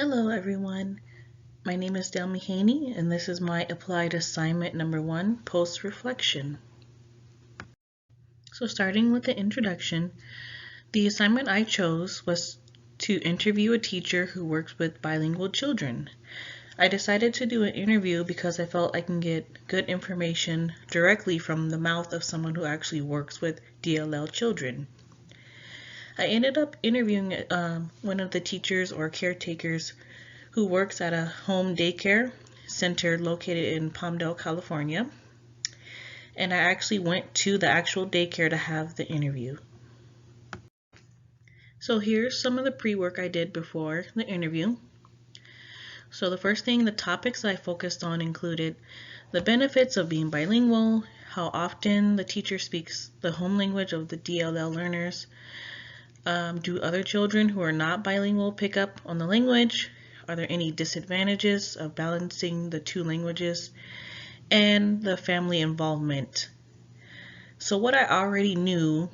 Hello everyone, my name is Delmi Haney and this is my applied assignment number 1, post-reflection. So starting with the introduction, the assignment I chose was to interview a teacher who works with bilingual children. I decided to do an interview because I felt I can get good information directly from the mouth of someone who actually works with DLL children. I ended up interviewing one of the teachers or caretakers who works at a home daycare center located in Palmdale, California. And I actually went to the actual daycare to have the interview. So here's some of the pre-work I did before the interview. So the first thing, the topics I focused on included the benefits of being bilingual, how often the teacher speaks the home language of the DLL learners, do other children who are not bilingual pick up on the language? Are there any disadvantages of balancing the two languages? And the family involvement. So what I already knew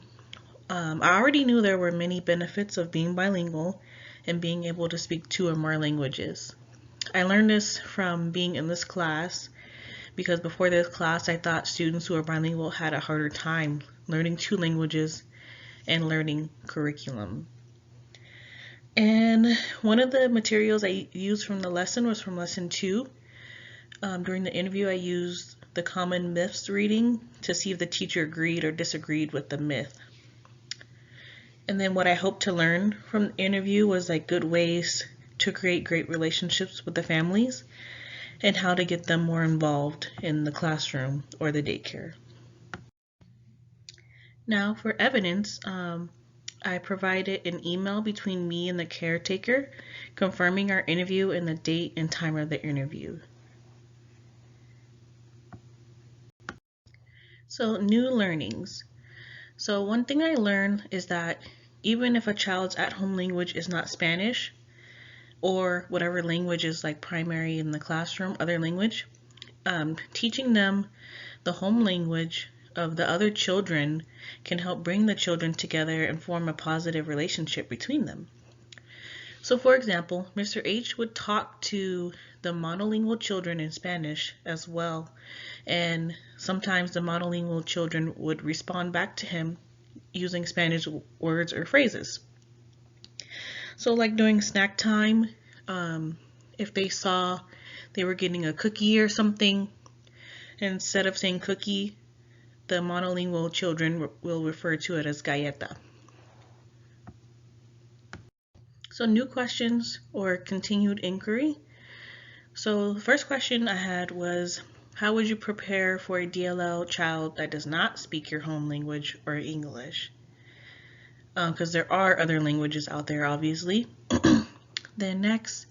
there were many benefits of being bilingual and being able to speak two or more languages. I learned this from being in this class because before this class I thought students who are bilingual had a harder time learning two languages and learning curriculum. And one of the materials I used from the lesson was from lesson 2. During the interview I used the common myths reading to see if the teacher agreed or disagreed with the myth. And then what I hoped to learn from the interview was like good ways to create great relationships with the families and how to get them more involved in the classroom or the daycare. Now for evidence, I provided an email between me and the caretaker confirming our interview and the date and time of the interview. So new learnings. So one thing I learned is that even if a child's at-home language is not Spanish or whatever language is like primary in the classroom, other language, teaching them the home language of the other children can help bring the children together and form a positive relationship between them. So for example, Mr. H would talk to the monolingual children in Spanish as well, and sometimes the monolingual children would respond back to him using Spanish words or phrases. So like during snack time, if they saw they were getting a cookie or something, instead of saying cookie, the monolingual children will refer to it as galleta. So new questions or continued inquiry. So the first question I had was, how would you prepare for a DLL child that does not speak your home language or English? Because there are other languages out there, obviously. Then next,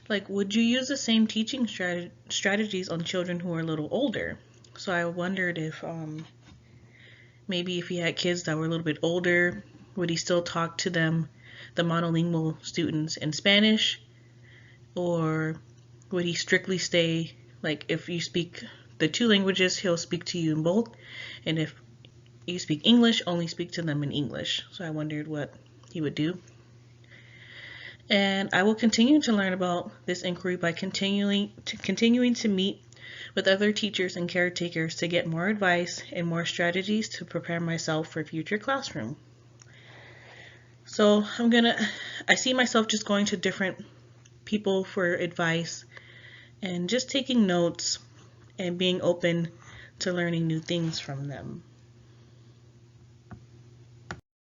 like, would you use the same teaching strategies on children who are a little older? So I wondered if maybe if he had kids that were a little bit older, would he still talk to them, the monolingual students, in Spanish? Or would he strictly stay, like if you speak the two languages, he'll speak to you in both, and if you speak English, only speak to them in English? So I wondered what he would do. And I will continue to learn about this inquiry by continuing to meet with other teachers and caretakers to get more advice and more strategies to prepare myself for future classroom. So I see myself just going to different people for advice and just taking notes and being open to learning new things from them.